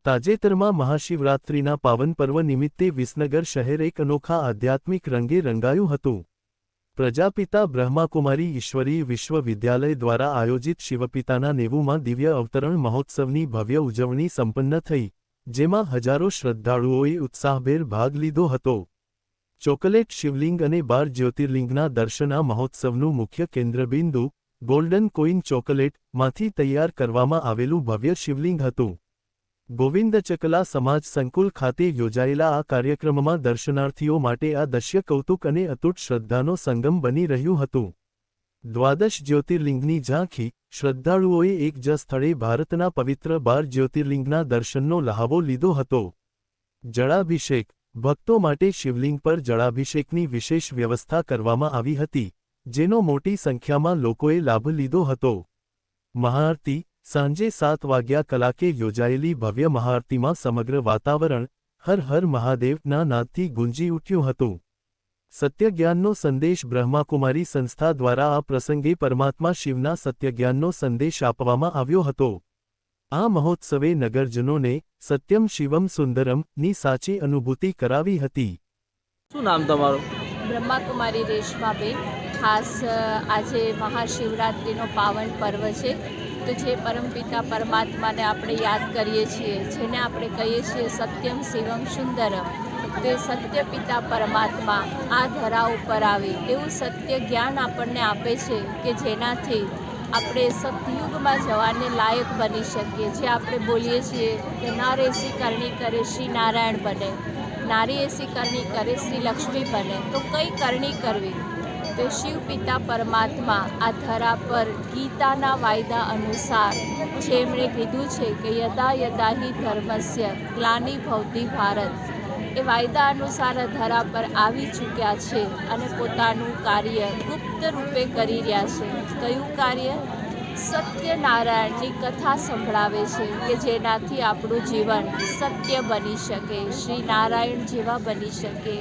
તાજેતરમાં મહાશિવરાત્રિના પાવન પર્વ નિમિત્તે વિસનગર શહેર એક અનોખા આધ્યાત્મિક રંગે રંગાયું હતું। પ્રજાપિતા બ્રહ્માકુમારી ઈશ્વરીય વિશ્વવિદ્યાલય દ્વારા આયોજિત શિવપિતાના 90માં દિવ્ય અવતરણ મહોત્સવની ભવ્ય ઉજવણી સંપન્ન થઈ, જેમાં હજારો શ્રદ્ધાળુઓએ ઉત્સાહભેર ભાગ લીધો હતો। ચોકલેટ શિવલિંગ અને 12 જ્યોતિર્લિંગના દર્શન। આ મહોત્સવનું મુખ્ય કેન્દ્રબિંદુ ગોલ્ડન કોઈન ચોકલેટ માંથી તૈયાર કરવામાં આવેલું ભવ્ય શિવલિંગ હતું। ગોવિંદ ચકલા સમાજ સંકુલ ખાતે યોજાયેલા આ કાર્યક્રમમાં દર્શનાર્થીઓ માટે આ દશ્ય કૌતુક અને અતૂટ શ્રદ્ધાનો સંગમ બની રહ્યું હતું। દ્વાદશ જ્યોતિર્લિંગની ઝાંખી। શ્રદ્ધાળુઓએ એક જ સ્થળે ભારતના પવિત્ર 12 જ્યોતિર્લિંગના દર્શનનો લહાવો લીધો હતો। જળાભિષેક। ભક્તો માટે શિવલિંગ પર જળાભિષેકની વિશેષ વ્યવસ્થા કરવામાં આવી હતી, જેનો મોટી સંખ્યામાં લોકોએ લાભ લીધો હતો। મહાઆરતી। સાંજે 7 વાગ્યા કલાકે યોજાયેલી ભવ્ય મહાઆરતીમાં સમગ્ર વાતાવરણ હર હર મહાદેવના નાદથી ગુંજી ઉઠ્યું હતું। સત્યજ્ઞાનનો સંદેશ। બ્રહ્માકુમારી સંસ્થા દ્વારા આ પ્રસંગે પરમાત્મા શિવના સત્યજ્ઞાનનો સંદેશ આપવામાં આવ્યો હતો। આ મહોત્સવે નગરજનોને સત્યમ શિવમ સુંદરમ ની સાચી અનુભૂતિ કરાવી હતી। શું નામ તમારું? બ્રહ્માકુમારી રેશમાબેન। ખાસ આજે મહાશિવરાત્રિનો પાવન પર્વ છે, તો જે પરમપિતા પરમાત્માને આપણે યાદ કરીએ છીએ, જેને આપણે કહીએ છીએ સત્યમ શિવમ સુંદરમ, તે સત્ય પિતા પરમાત્મા આ ધરા ઉપર આવી એવું સત્ય જ્ઞાન આપણને આપે છે કે જેનાથી આપણે સતયુગમાં જવાને લાયક બની શકીએ। જે આપણે બોલીએ છીએ કે નર એસી કરણી કરે શ્રી નારાયણ બને, નારી એસી કરણી કરે શ્રી લક્ષ્મી બને। તો કઈ કરણી કરવી? તો શિવ પિતા પરમાત્મા આ ધરા પર ગીતાના વાયદા અનુસાર જેમણે કીધું છે કે યદા યદા હિ ધર્મસ્ય ગ્લાનિ ભવતિ ભારત, એ વાયદા અનુસાર આ ધરા પર આવી ચૂક્યા છે અને પોતાનું કાર્ય ગુપ્ત રૂપે કરી રહ્યા છે। કયું કાર્ય? સત્યનારાયણની કથા સંભળાવે છે કે જેનાથી આપણું જીવન સત્ય બની શકે, શ્રી નારાયણ જેવા બની શકે,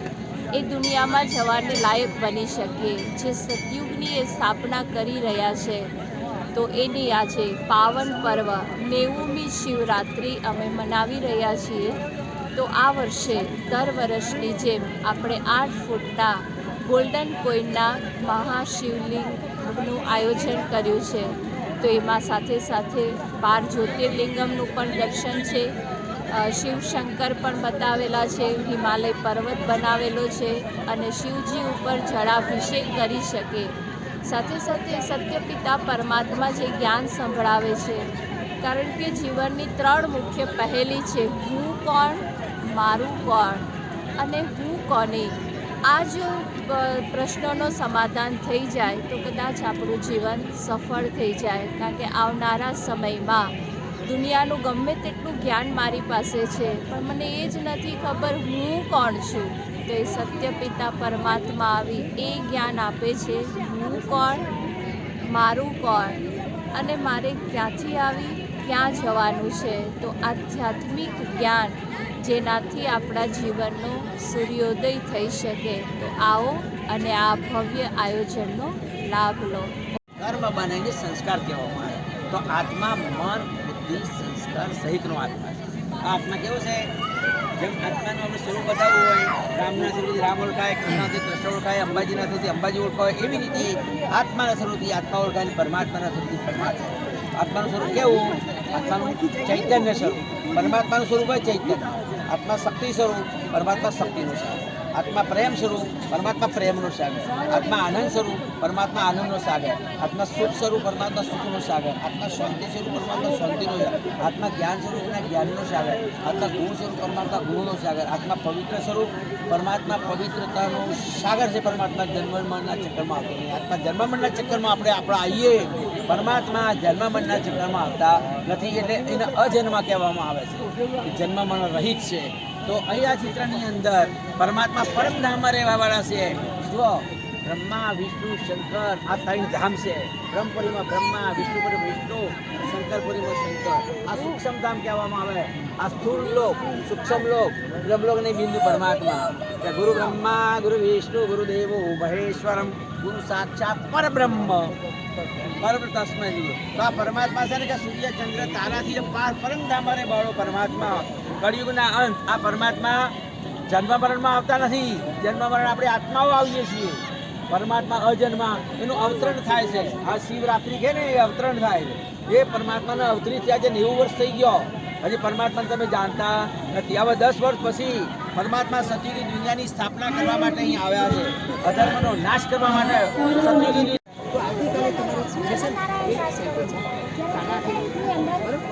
એ દુનિયામાં જવાને લાયક બની શકીએ। જે સતયુગની એ સ્થાપના કરી રહ્યા છે, તો એની આજે પાવન પર્વ 90મી શિવરાત્રિ અમે મનાવી રહ્યા છીએ। તો આ વર્ષે દર વર્ષની જેમ આપણે 8 ફૂટના ગોલ્ડન કોઈનના મહાશિવલિંગનું આયોજન કર્યું છે। તો એમાં સાથે સાથે 12 જ્યોતિર્લિંગમનું પણ દર્શન છે, શિવશંકર પણ બતાવેલા છે, હિમાલય પર્વત બનાવેલો છે અને શિવજી ઉપર જળાભિષેક કરી શકે। સાથે સાથે સત્યપિતા પરમાત્મા જે જ્ઞાન સંભળાવે છે, કારણ કે જીવનની 3 મુખ્ય પહેલી છે, હું કોણ, મારું કોણ અને હું કોની। આ જો પ્રશ્નોનો સમાધાન થઈ જાય તો કદાચ આપણું જીવન સફળ થઈ જાય। કારણ કે આવનારા સમયમાં દુનિયાનું ગમે તેટલું જ્ઞાન મારી પાસે છે, પણ મને એ જ નથી ખબર હું કોણ છું। તો એ સત્યપિતા પરમાત્મા આવી એ જ્ઞાન આપે છે, હું કોણ, મારું કોણ અને મારે ક્યાંથી આવી ક્યાં જવાનું છે। તો આધ્યાત્મિક જ્ઞાન જેનાથી આપણા જીવનનો સૂર્યોદય થઈ શકે। તો આવો અને આ ભવ્ય આયોજનનો લાભ લો। કર્મ બનાવીને સંસ્કાર કહેવામાં આવે તો આત્મા મન બુદ્ધિ સંસ્કાર સહિતનો આત્મા છે। આ આત્મા કેવો છે? જેમ આત્માનું આપણે સ્વરૂપ બતાવવું હોય, રામના સ્વરૂપથી રામ ઓળખાય, કૃષ્ણથી કૃષ્ણ ઓળખાય, અંબાજીના સ્વરૂપથી અંબાજી ઓળખાય, એવી રીતે આત્માના સ્વરૂપથી આત્મા ઓળખાય અને પરમાત્માના સ્વરૂપથી પરમાત્મા। આત્માનું સ્વરૂપ કેવું? આત્માનું ચૈતન્ય સ્વરૂપ। પરમાત્માનું સ્વરૂપ હોય ચૈતન્ય, આત્મા શક્તિ સ્વરૂપ, પરમાત્મા શક્તિનું સાગર। આત્મા પ્રેમ સ્વરૂપ, પરમાત્મા પ્રેમનો સાગર। આત્મા આનંદ સ્વરૂપ, પરમાત્મા આનંદનો સાગર। આત્મા સુખ સ્વરૂપ, પરમાત્મા સુખનો સાગર। આત્મા શાંતિ સ્વરૂપ, પરમાત્મા શાંતિનો સાગર। આત્મા જ્ઞાન સ્વરૂપ અને જ્ઞાનનો સાગર। આત્મા ગુણ સ્વરૂપ, પરમાત્મા ગુણનો સાગર। આત્મા પવિત્ર સ્વરૂપ, પરમાત્મા પવિત્રતાનો સાગર છે। પરમાત્મા જન્મમરણના ચક્કરમાં આવતો નહીં। આત્મા જન્મમરણના ચક્કરમાં આપણે આવીએ, પરમાત્મા જન્મમરણના ચક્કરમાં આવતા નથી, એટલે એને અજન્મ કહેવામાં આવે છે, જન્મમરણ રહિત છે। તો અહીં આ ચિત્રની અંદર પરમાત્મા પરમધામમાં રહેવાવાળા છે। જુઓ, ब्रह्मा विष्णु शंकर आ तीन धाम से ब्रह्मपुरी में ब्रह्मा विष्णुपुरी में विष्णु शंकरपुरी में शंकर आ सूक्ष्म धाम कहेवामां आवे। आ स्थूल लोक सूक्ष्म लोक ब्रह्मलोक ने बिंदु परमात्मा त्या गुरु ब्रह्मा गुरु विष्णु गुरुदेवो महेश्वरम गुरु साक्षात परब्रह्म परम तस्मै गुरु। तो आ परमात्मा से कि सूर्य चंद्र तारा थी पार परम धाम रे बाळो परमात्मा कलियुगना अंत आ परमात्मा जन्म मरण में आवता नहीं। जन्म मरण આપણે આત્માઓ આવીએ છીએ। પરમાત્મા અજન્મા એનું અવતરણ થાય છે। આ શિવરાત્રી છે ને એ અવતરણ થાય છે। એ પરમાત્માનો અવતરી થયા છે 90 વર્ષ થઈ ગયો હજી પરમાત્માને તમે જાણતા નથી। હવે 10 વર્ષ પછી પરમાત્મા સતયુગી દુનિયાની સ્થાપના કરવા માટે અહીં આવ્યા છે। અધર્મનો નાશ કરવા માટે સતયુગી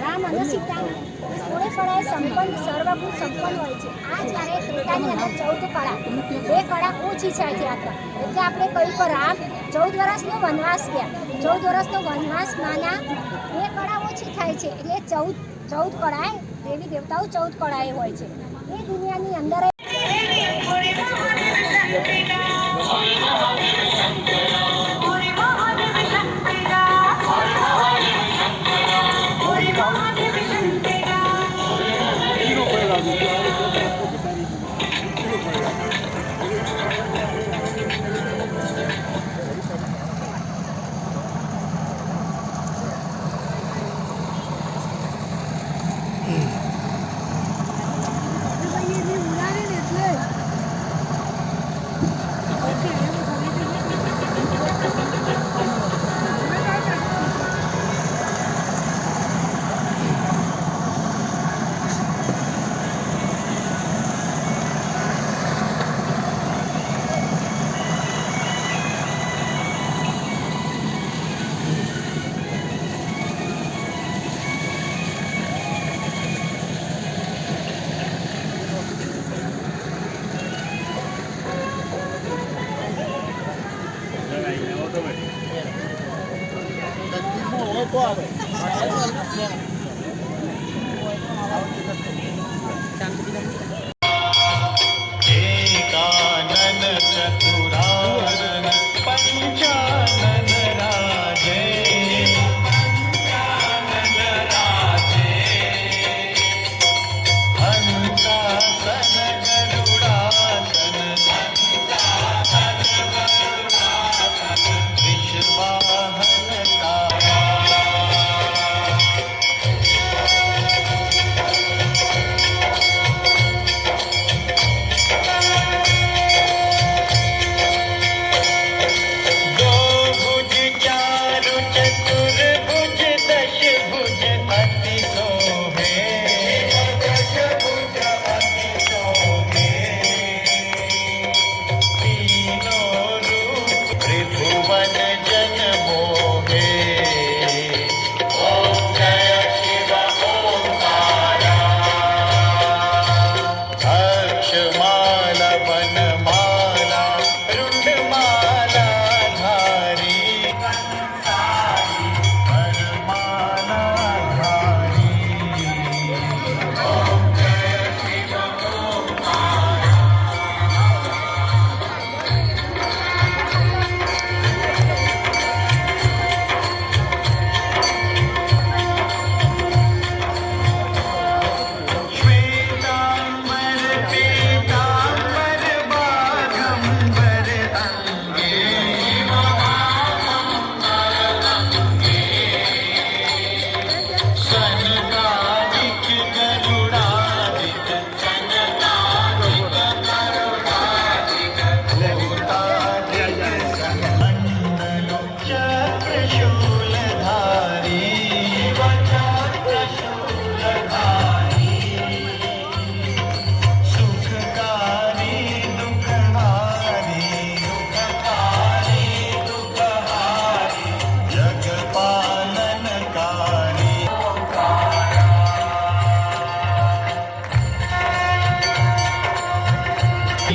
રામ અને સીતા થોડે પડાય સંપન્ન સર્વગુણ સંપન્ન હોય છે। આ જ્યારે ત્રેતાની અંદર 14 કળા એ કળા ઓછી છે ત્યાં એટલે આપણે કહ્યું કે રામ 14 વર્ષનો વનવાસ ગયા। 14 વર્ષનો વનવાસમાંના એ કળા ઓછી થાય છે એટલે 14 કળાએ દેવી દેવતાઓ 14 કળાએ હોય છે। એ દુનિયાની અંદર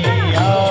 Yeah.